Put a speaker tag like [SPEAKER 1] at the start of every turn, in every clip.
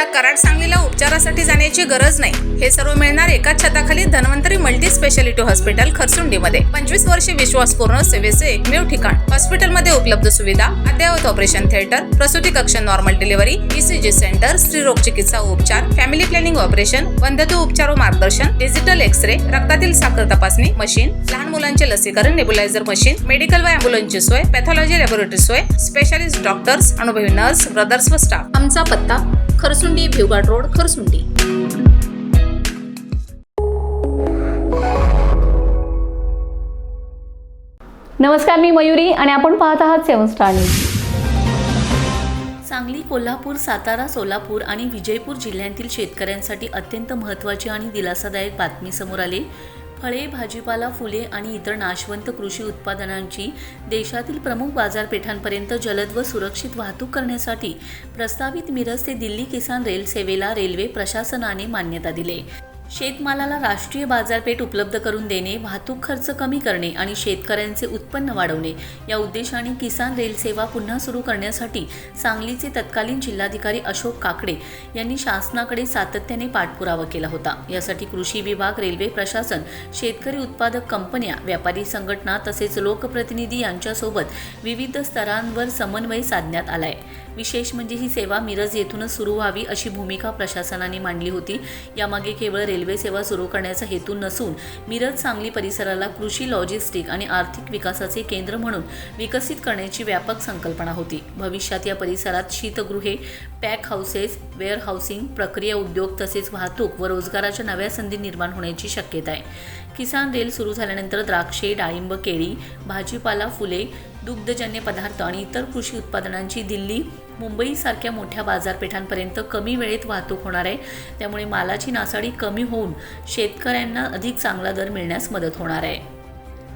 [SPEAKER 1] आता कराड सांगलीला उपचारासाठी जाण्याची गरज नाही. हे सर्व मिळणार एकाच छताखाली धन्वंतरी मल्टी स्पेशालिटी हॉस्पिटल खरसुंडीमध्ये. 25 वर्षे विश्वासपूर्ण सेवेचे एकमेव ठिकाण. हॉस्पिटलमध्ये उपलब्ध सुविधा, अद्ययावत ऑपरेशन थिएटर, प्रसूती कक्ष, नॉर्मल डिलिव्हरी, ECG सेंटर, स्त्रीरोग चिकित्सा उपचार, फॅमिली प्लॅनिंग ऑपरेशन, वंध्यत्व उपचार व मार्गदर्शन, डिजिटल एक्स-रे, रक्तातील साखर तपासणी मशीन, लहान मुलांचे लसीकरण, नेब्युलायझर मशीन, मेडिकल व ॲम्ब्युलन्सची सोय, पॅथॉलॉजी लॅबोरेटरी सोय, स्पेशालिस्ट डॉक्टर्स, अनुभवी नर्स, ब्रदर्स व स्टाफ. आमचा पत्ता खरसुंडी, भिवघाट रोड, खरसुंडी.
[SPEAKER 2] नमस्कार, मी मयुरी आणि आपण पाहत आहात 7 स्टार न्यूज.
[SPEAKER 3] सांगली, कोल्हापूर, सातारा, सोलापूर आणि विजयपूर जिल्ह्यांतील शेतकऱ्यांसाठी अत्यंत महत्त्वाची आणि दिलासादायक बातमी समोर आली. फळे, भाजीपाला, फुले आणि इतर नाशवंत कृषी उत्पादनांची देशातील प्रमुख बाजारपेठांपर्यंत जलद व सुरक्षित वाहतूक करण्यासाठी प्रस्तावित मिरज ते दिल्ली किसान रेल सेवेला रेल्वे प्रशासनाने मान्यता दिली. शेतमालाला राष्ट्रीय बाजारपेठ उपलब्ध करून देणे, वाहतूक खर्च कमी करणे आणि शेतकऱ्यांचे उत्पन्न वाढवणे या उद्देशाने किसान रेल सेवा पुन्हा सुरू करण्यासाठी सांगलीचे तत्कालीन जिल्हाधिकारी अशोक काकडे यांनी शासनाकडे सातत्याने पाठपुरावा केला होता. यासाठी कृषी विभाग, रेल्वे प्रशासन, शेतकरी उत्पादक कंपन्या, व्यापारी संघटना तसेच लोकप्रतिनिधी यांच्यासोबत विविध स्तरांवर समन्वय साधण्यात आलाय. विशेष म्हणजे ही सेवा मिरज येथूनच सुरू व्हावी अशी भूमिका प्रशासनाने मांडली होती. यामागे केवळ रेल्वे सेवा सुरू करण्याचा हेतू नसून मिरज सांगली परिसराला कृषी, लॉजिस्टिक आणि आर्थिक विकासाचे केंद्र म्हणून विकसित करण्याची व्यापक संकल्पना होती. भविष्यात या परिसरात शीतगृहे, पॅक हाऊसेस, वेअर हाऊसिंग, प्रक्रिया उद्योग तसेच वाहतूक व रोजगाराच्या नव्या संधी निर्माण होण्याची शक्यता आहे. किसान रेल सुरू झाल्यानंतर द्राक्षे, डाळिंब, केळी, भाजीपाला, फुले, दुग्धजन्य पदार्थ आणि इतर कृषी उत्पादनांची दिल्ली, मुंबई सारख्या मोठ्या बाजारपेठांपर्यंत कमी वेळेत वाहतूक होणार आहे. त्यामुळे मालाची नासाडी कमी होऊन शेतकऱ्यांना अधिक चांगला दर मिळण्यास मदत होणार आहे.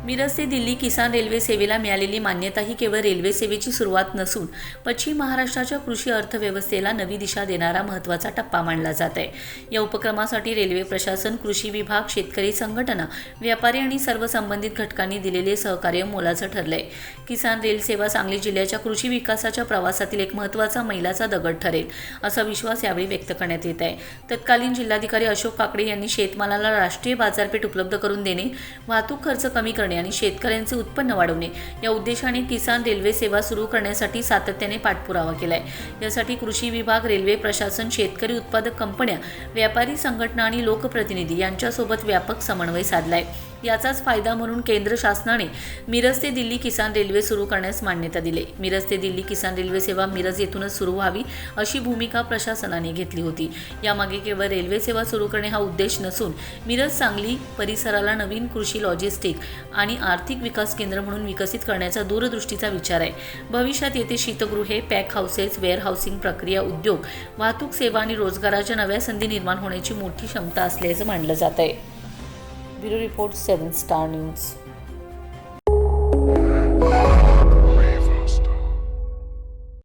[SPEAKER 3] मिरज ते दिल्ली किसान रेल्वे सेवेला मिळालेली मान्यता ही केवळ रेल्वे सेवेची सुरुवात नसून पश्चिम महाराष्ट्राच्या कृषी अर्थव्यवस्थेला नवी दिशा देणारा महत्त्वाचा टप्पा मानला जात आहे. या उपक्रमासाठी रेल्वे प्रशासन, कृषी विभाग, शेतकरी संघटना, व्यापारी आणि सर्व संबंधित घटकांनी दिलेले सहकार्य मोलाचं ठरलंय. किसान रेल सेवा सांगली जिल्ह्याच्या कृषी विकासाच्या प्रवासातील एक महत्त्वाचा मैलाचा दगड ठरेल असा विश्वास यावेळी व्यक्त करण्यात येत आहे. तत्कालीन जिल्हाधिकारी अशोक काकडे यांनी शेतमालाला राष्ट्रीय बाजारपेठ उपलब्ध करून देणे, वाहतूक खर्च कमी करणे आणि शेतकऱ्यांचे उत्पन्न वाढवणे या उद्देशाने किसान रेल्वे सेवा सुरू करण्यासाठी सातत्याने पाठपुरावा केलाय. यासाठी कृषी विभाग, रेल्वे प्रशासन, शेतकरी उत्पादक कंपन्या, व्यापारी संघटना आणि लोकप्रतिनिधी यांच्यासोबत व्यापक समन्वय साधलाय. याचाच फायदा म्हणून केंद्र शासनाने मिरज ते दिल्ली किसान रेल्वे सुरू करण्यास मान्यता दिली. मिरज ते दिल्ली किसान रेल्वे सेवा मिरज येथूनच सुरू व्हावी अशी भूमिका प्रशासनाने घेतली होती. यामागे केवळ रेल्वे सेवा सुरू करणे हा उद्देश नसून मिरज सांगली परिसराला नवीन कृषी, लॉजिस्टिक आणि आर्थिक विकास केंद्र म्हणून विकसित करण्याचा दूरदृष्टीचा विचार आहे. भविष्यात येथे शीतगृहे, पॅक हाऊसेस, वेअर हाऊसिंग, प्रक्रिया उद्योग, वाहतूक सेवा आणि रोजगाराच्या नव्या संधी निर्माण होण्याची मोठी क्षमता असल्याचं मानलं जात आहे. Bureau report 7 star news.